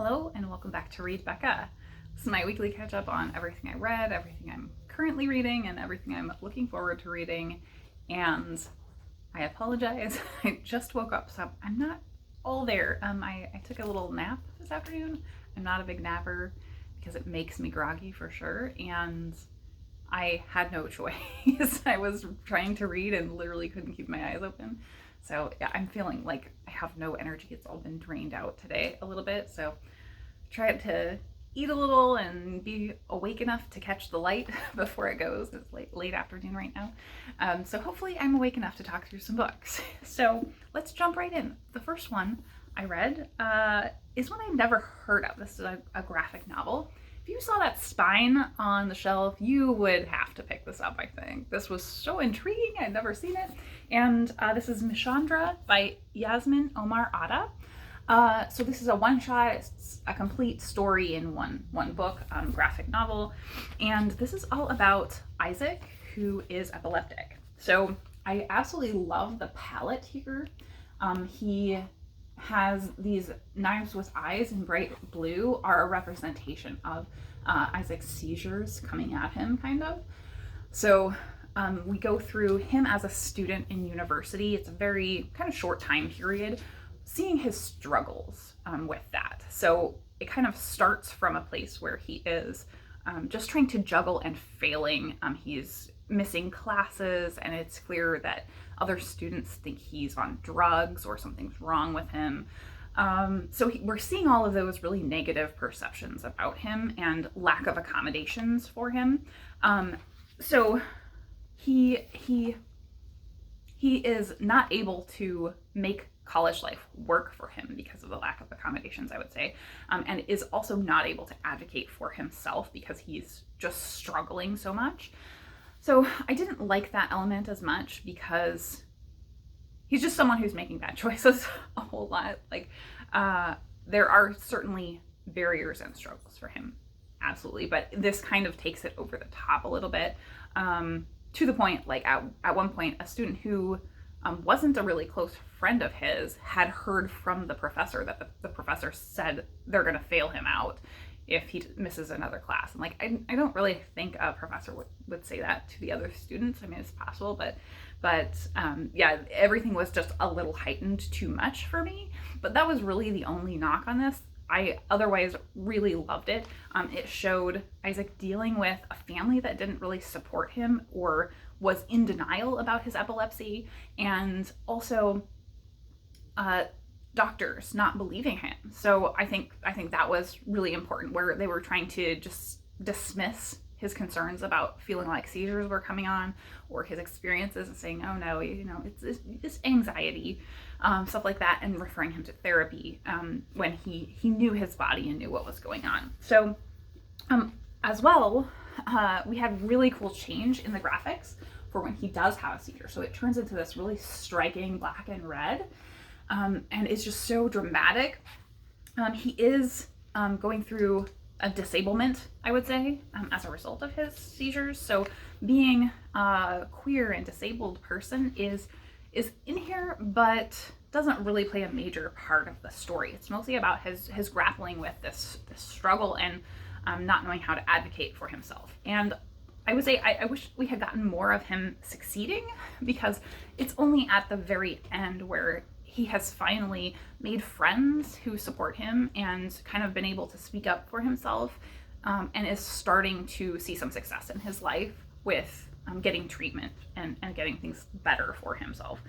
Hello and welcome back to Read Becca. This is my weekly catch up on everything I read, everything I'm currently reading, and everything I'm looking forward to reading. And I apologize, I just woke up, so I'm not all there. I took a little nap this afternoon. I'm not a big napper because it makes me groggy for sure, and I had no choice. I was trying to read and literally couldn't keep my eyes open. So yeah, I'm feeling like I have no energy. It's all been drained out today a little bit. So tried to eat a little and be awake enough to catch the light before it goes. It's late afternoon right now. So hopefully I'm awake enough to talk through some books. So let's jump right in. The first one I read is one I've never heard of. This is a graphic novel. If you saw that spine on the shelf, you would have to pick this up, I think. This was so intriguing. I'd never seen it. And this is Mishandra by Iasmin Omar Ata. So this is a one-shot. It's a complete story in one book, graphic novel. And this is all about Isaac, who is epileptic. So I absolutely love the palette here. He has these knives with eyes in bright blue are a representation of Isaac's seizures coming at him, kind of. So we go through him as a student in university. It's a very kind of short time period, seeing his struggles with that. So it kind of starts from a place where he is just trying to juggle and failing. He's missing classes, and it's clear that other students think he's on drugs or something's wrong with him. So we're seeing all of those really negative perceptions about him and lack of accommodations for him. So he is not able to make college life work for him because of the lack of accommodations, I would say, and is also not able to advocate for himself because he's just struggling so much. So I didn't like that element as much because he's just someone who's making bad choices a whole lot. Like, there are certainly barriers and struggles for him, absolutely, but this kind of takes it over the top a little bit, to the point, like at one point, a student who wasn't a really close friend of his had heard from the professor that the professor said they're going to fail him out if he misses another class. And like, I don't really think a professor would say that to the other students. I mean, it's possible, but yeah, everything was just a little heightened too much for me. But that was really the only knock on this. I otherwise really loved it. It showed Isaac dealing with a family that didn't really support him or was in denial about his epilepsy, and also doctors not believing him. So I think that was really important, where they were trying to just dismiss his concerns about feeling like seizures were coming on or his experiences, and saying, oh no, it's anxiety, stuff like that, and referring him to therapy when he knew his body and knew what was going on. So as well, we had really cool change in the graphics for when he does have a seizure. So it turns into this really striking black and red, and it's just so dramatic. He is going through a disablement, I would say, as a result of his seizures. So being a queer and disabled person is in here, but doesn't really play a major part of the story. It's mostly about his grappling with this struggle and not knowing how to advocate for himself. And I would say I wish we had gotten more of him succeeding, because it's only at the very end where he has finally made friends who support him and kind of been able to speak up for himself, and is starting to see some success in his life with getting treatment and getting things better for himself.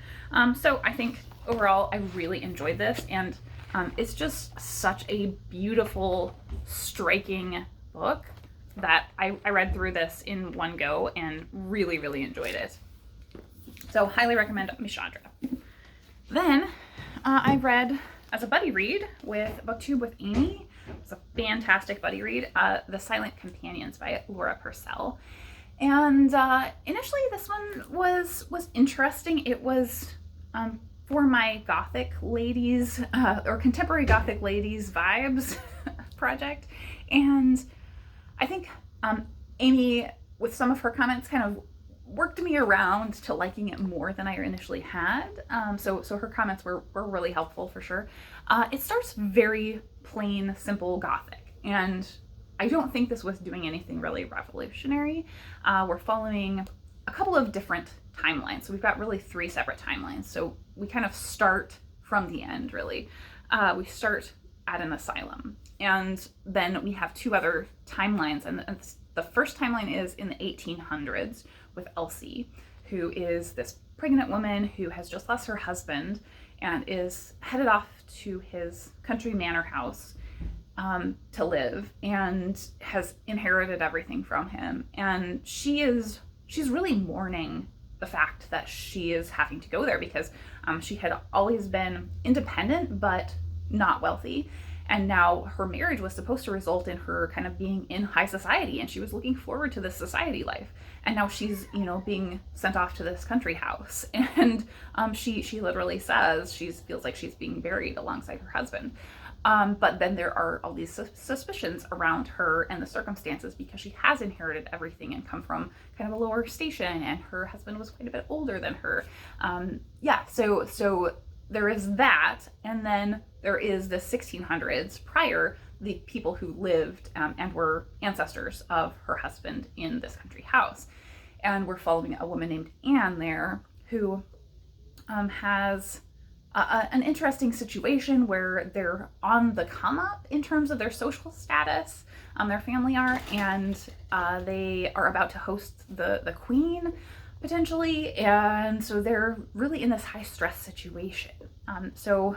So I think overall I really enjoyed this, and it's just such a beautiful, striking book that I read through this in one go and really, really enjoyed it. So highly recommend Mishandra. Then I read, as a buddy read, with BookTube with Amy. It's a fantastic buddy read, The Silent Companions by Laura Purcell. And initially this one was interesting. It was for my Gothic ladies, or contemporary Gothic ladies vibes project. And I think Amy, with some of her comments, kind of worked me around to liking it more than I initially had. So her comments were really helpful for sure. It starts very plain, simple Gothic, and I don't think this was doing anything really revolutionary. We're following a couple of different timelines. So we've got really 3 separate timelines. So we kind of start from the end, really. We start at an asylum, and then we have 2 other timelines, and the first timeline is in the 1800s with Elsie, who is this pregnant woman who has just lost her husband and is headed off to his country manor house to live, and has inherited everything from him. And she's really mourning the fact that she is having to go there because she had always been independent but not wealthy. And now her marriage was supposed to result in her kind of being in high society, and she was looking forward to this society life. And now she's, being sent off to this country house. And she literally says she feels like she's being buried alongside her husband. But then there are all these suspicions around her and the circumstances because she has inherited everything and come from kind of a lower station, and her husband was quite a bit older than her. So there is that, and then there is the 1600s prior, the people who lived and were ancestors of her husband in this country house. And we're following a woman named Anne there who has an interesting situation where they're on the come up in terms of their social status, their family are, and they are about to host the queen potentially, and so they're really in this high stress situation. So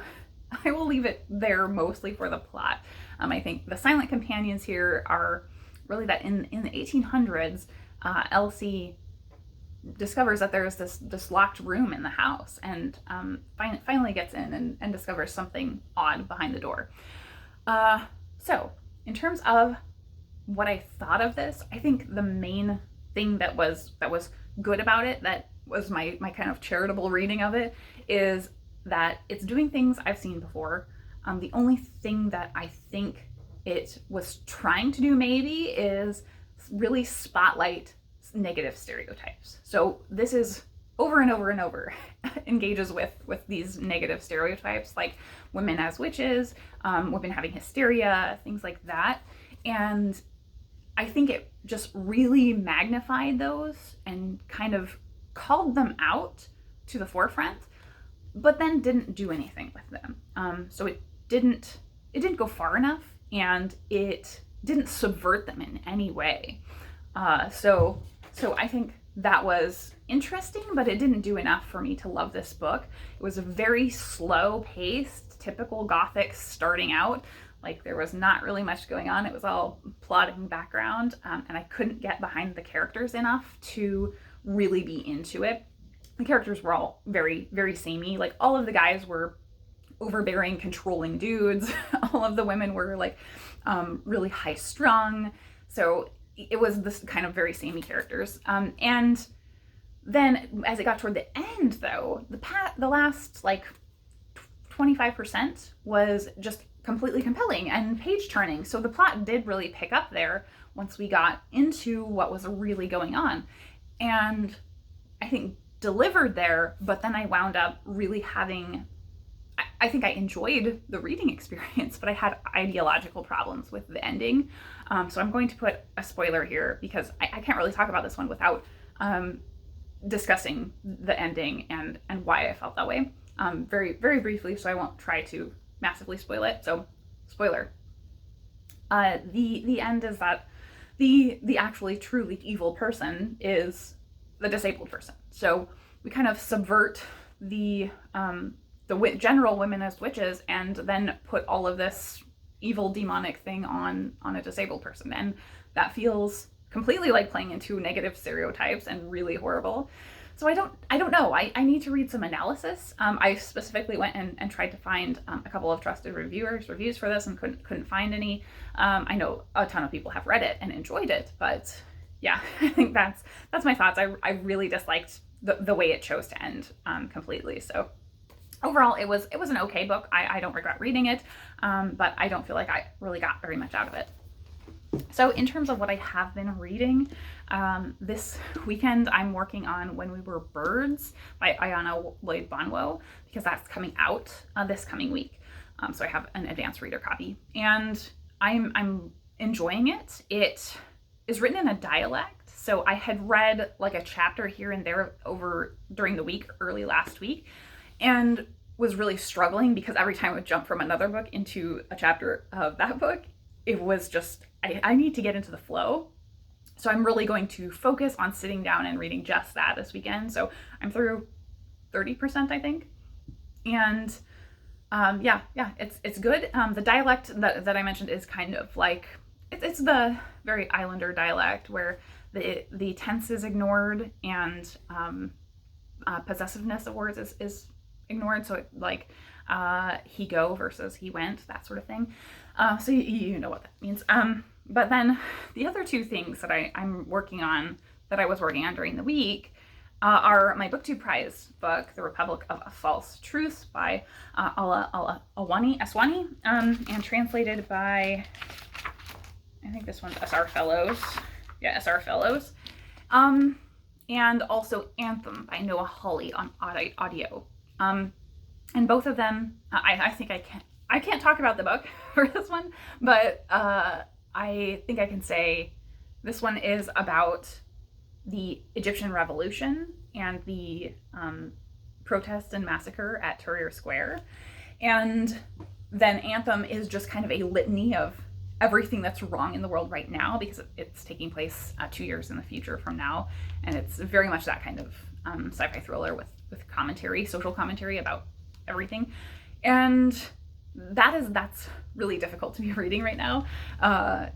I will leave it there mostly for the plot. I think the silent companions here are really that in the 1800s, Elsie discovers that there's this locked room in the house, and finally gets in and discovers something odd behind the door. So in terms of what I thought of this, I think the main thing that was good about it, that was my kind of charitable reading of it, is that it's doing things I've seen before. The only thing that I think it was trying to do maybe is really spotlight negative stereotypes. So this is over and over and over engages with these negative stereotypes, like women as witches, women having hysteria, things like that. And I think it just really magnified those and kind of called them out to the forefront, but then didn't do anything with them. So it didn't go far enough, and it didn't subvert them in any way. So I think that was interesting, but it didn't do enough for me to love this book. It was a very slow-paced, typical Gothic starting out. Like, there was not really much going on. It was all plotting background, and I couldn't get behind the characters enough to really be into it. The characters were all very, very samey. Like, all of the guys were overbearing, controlling dudes. All of the women were like really high-strung. So it was this kind of very samey characters. And then as it got toward the end, though, the last like 25% was just completely compelling and page turning. So the plot did really pick up there once we got into what was really going on. And I think delivered there, but then I wound up really having, I think I enjoyed the reading experience, but I had ideological problems with the ending. So I'm going to put a spoiler here because I can't really talk about this one without discussing the ending and why I felt that way. Very, very briefly, so I won't try to massively spoil it. So, spoiler. The end is that the actually truly evil person is the disabled person. So we kind of subvert the general women as witches and then put all of this evil demonic thing on a disabled person, and that feels completely like playing into negative stereotypes and really horrible. So I don't know. I need to read some analysis. I specifically went and tried to find a couple of trusted reviews for this and couldn't find any. I know a ton of people have read it and enjoyed it, but yeah, I think that's my thoughts. I really disliked the way it chose to end completely. So overall, it was an okay book. I don't regret reading it, but I don't feel like I really got very much out of it. So in terms of what I have been reading, this weekend I'm working on When We Were Birds by Ayonna, Lloyd, Banwo, because that's coming out this coming week. So I have an advanced reader copy, and I'm enjoying it. It is written in a dialect, so I had read like a chapter here and there over during the week, early last week, and was really struggling because every time I would jump from another book into a chapter of that book, it was just, I need to get into the flow. So I'm really going to focus on sitting down and reading just that this weekend. So I'm through 30%, I think. And yeah, it's good. The dialect that I mentioned is kind of like, it's the very Islander dialect where the tense is ignored and possessiveness of words is ignored. So like he go versus he went, that sort of thing. So you know what that means. But then the other two things that I'm working on, that I was working on during the week, are my BookTube Prize book, The Republic of False Truths by Alaa Aswany, and translated by, I think this one's SR Fellows. Yeah, SR Fellows. And also Anthem by Noah Hawley on audio. And both of them, I think I can't talk about the book for this one, but I think I can say this one is about the Egyptian Revolution and the protest and massacre at Tahrir Square. And then Anthem is just kind of a litany of everything that's wrong in the world right now, because it's taking place 2 years in the future from now. And it's very much that kind of sci-fi thriller with commentary, social commentary about everything. And that's really difficult to be reading right now,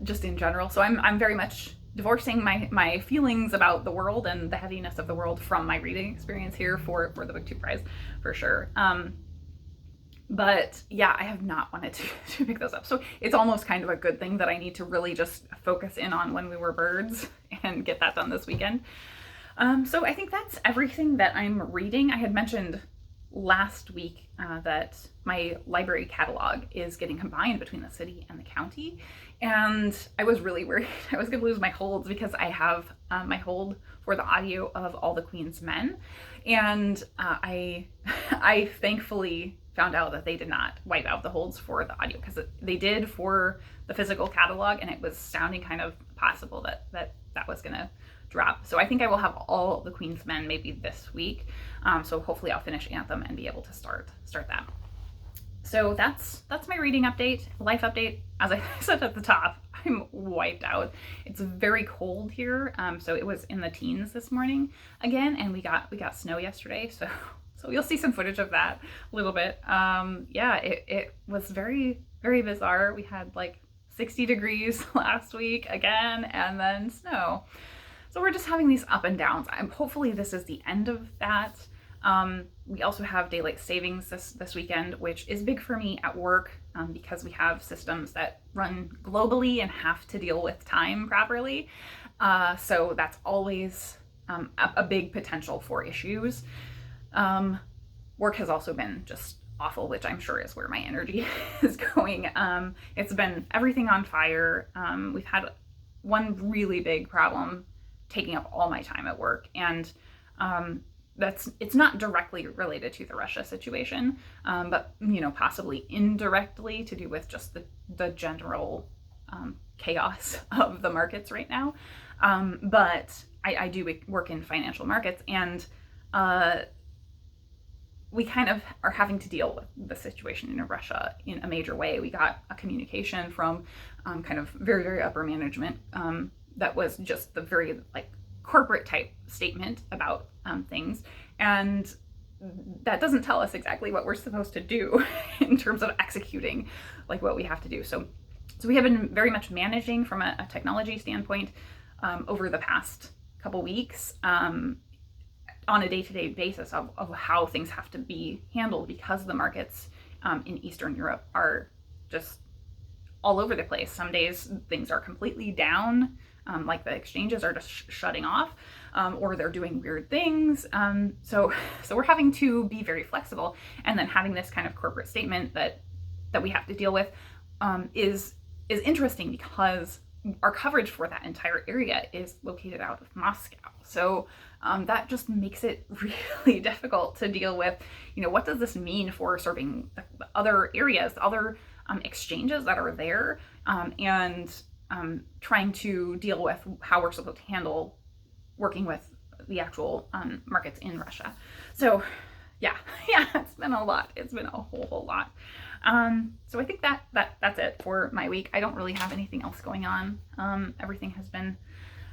just in general. So I'm very much divorcing my feelings about the world and the heaviness of the world from my reading experience here for the BookTube Prize, for sure. But yeah, I have not wanted to pick those up. So it's almost kind of a good thing that I need to really just focus in on When We Were Birds and get that done this weekend. So I think that's everything that I'm reading. I had mentioned last week that my library catalog is getting combined between the city and the county, and I was really worried I was going to lose my holds, because I have my hold for the audio of All the Queen's Men, and I thankfully found out that they did not wipe out the holds for the audio, because they did for the physical catalog, and it was sounding kind of possible that was going to drop. So I think I will have All the Queen's Men maybe this week. So hopefully I'll finish Anthem and be able to start that. So that's my reading update, life update. As I said at the top, I'm wiped out. It's very cold here. So it was in the teens this morning again, and we got snow yesterday. So you'll see some footage of that a little bit. Yeah, it was very, very bizarre. We had like 60 degrees last week again, and then snow. So we're just having these up and downs. Hopefully this is the end of that. We also have daylight savings this weekend, which is big for me at work, because we have systems that run globally and have to deal with time properly. So that's always a big potential for issues. Work has also been just awful, which I'm sure is where my energy is going. It's been everything on fire. We've had one really big problem taking up all my time at work, and it's not directly related to the Russia situation, but possibly indirectly to do with just the general chaos of the markets right now. But I do work in financial markets, and we kind of are having to deal with the situation in Russia in a major way. We got a communication from kind of very, very upper management that was just the very corporate type statement about things, and that doesn't tell us exactly what we're supposed to do in terms of executing what we have to do. So we have been very much managing from a technology standpoint over the past couple weeks on a day-to-day basis of how things have to be handled, because the markets in Eastern Europe are just all over the place. Some days things are completely down, like the exchanges are just shutting off, or they're doing weird things. So we're having to be very flexible, and then having this kind of corporate statement that we have to deal with is interesting, because our coverage for that entire area is located out of Moscow. So that just makes it really difficult to deal with, you know, what does this mean for serving the other areas, the other exchanges that are there, and trying to deal with how we're supposed to handle working with the actual markets in Russia. So yeah, it's been a lot. It's been a whole lot. So I think that's it for my week. I don't really have anything else going on. Everything has been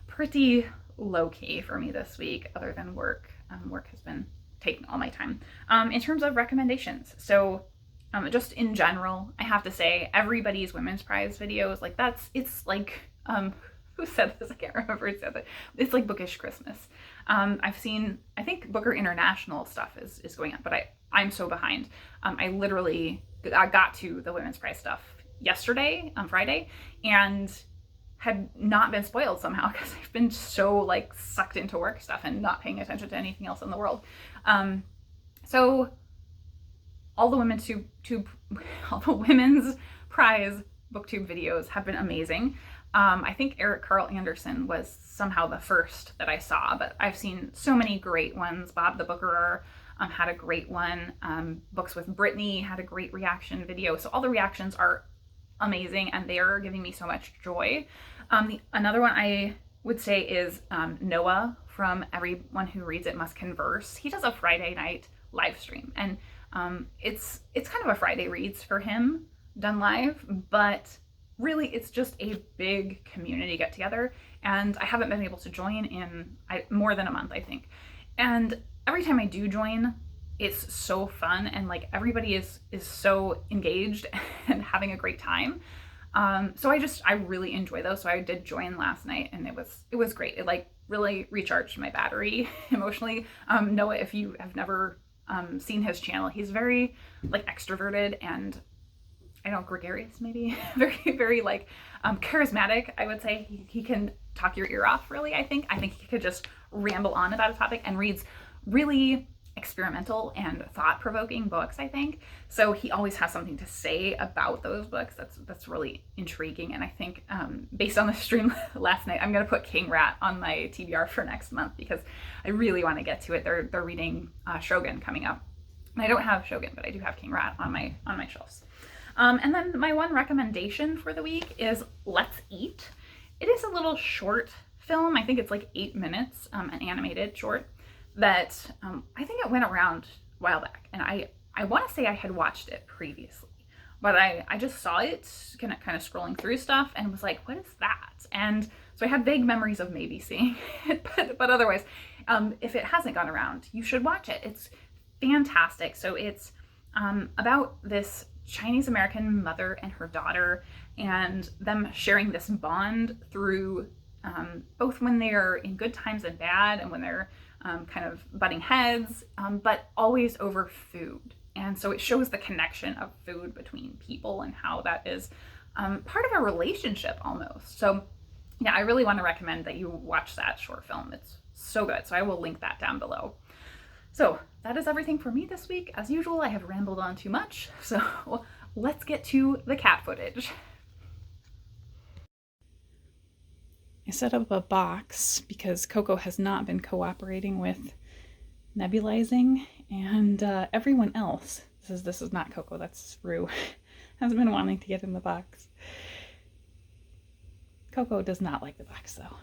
pretty low-key for me this week, other than work. Work has been taking all my time. In terms of recommendations, so just in general, I have to say everybody's Women's Prize videos, like it's like, who said this? I can't remember who said it. It's like Bookish Christmas. I've seen, I think Booker International stuff is going on, but I'm so behind. I got to the Women's Prize stuff yesterday, on Friday, and had not been spoiled somehow because I've been so like sucked into work stuff and not paying attention to anything else in the world. So all the all the Women's Prize booktube videos have been amazing. I think Eric Carl Anderson was somehow the first that I saw, but I've seen so many great ones. Bob the Bookerer had a great one. Books with Brittany had a great reaction video. So all the reactions are amazing and they're giving me so much joy. Another one I would say is Noah from Everyone Who Reads It Must Converse. He does a Friday night live stream, and it's kind of a Friday Reads for him done live, but really it's just a big community get together, and I haven't been able to join in more than a month, I think. And every time I do join, it's so fun, and like everybody is so engaged and having a great time. So I really enjoy those. So I did join last night, and it was great. It like really recharged my battery emotionally. Noah, if you have never seen his channel, he's very like extroverted and I don't know, gregarious maybe, very like charismatic. I would say he can talk your ear off really. I think he could just ramble on about a topic, and reads really experimental and thought-provoking books, I think. So he always has something to say about those books that's really intriguing. And I think based on the stream last night, I'm going to put King Rat on my TBR for next month because I really want to get to it. They're reading Shogun coming up. And I don't have Shogun, but I do have King Rat on my shelves. And then my one recommendation for the week is Let's Eat. It is a little short film. I think it's like 8 minutes, an animated short that I think it went around a while back. And I want to say I had watched it previously, but I just saw it kind of scrolling through stuff and was like, what is that? And so I had vague memories of maybe seeing it, but otherwise, if it hasn't gone around, you should watch it. It's fantastic. So it's about this Chinese American mother and her daughter, and them sharing this bond through both when they're in good times and bad, and when they're kind of butting heads, but always over food. And so it shows the connection of food between people and how that is part of a relationship almost. So yeah, I really want to recommend that you watch that short film. It's so good. So I will link that down below. So that is everything for me this week. As usual, I have rambled on too much. So let's get to the cat footage. I set up a box because Coco has not been cooperating with nebulizing, and everyone else, this is not Coco, that's Rue, has been wanting to get in the box. Coco does not like the box though.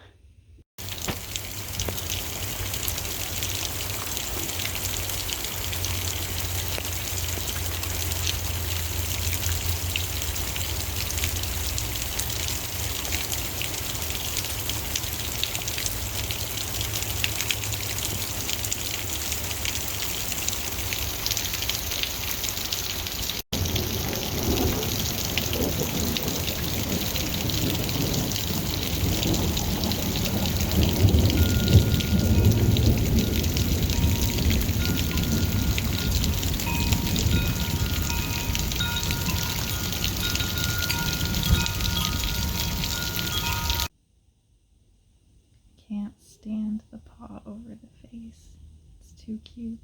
Can't stand the paw over the face. It's too cute.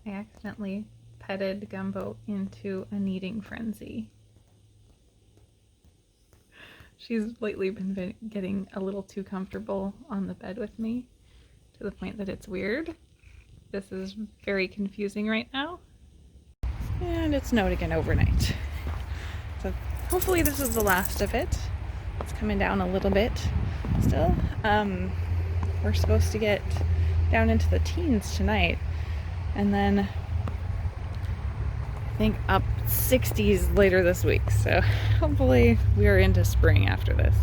I accidentally petted Gumbo into a kneading frenzy. She's lately been getting a little too comfortable on the bed with me, to the point that it's weird. This is very confusing right now. And it snowed again overnight. So hopefully this is the last of it. It's coming down a little bit still. We're supposed to get down into the teens tonight, and then I think up 60s later this week. So hopefully we are into spring after this.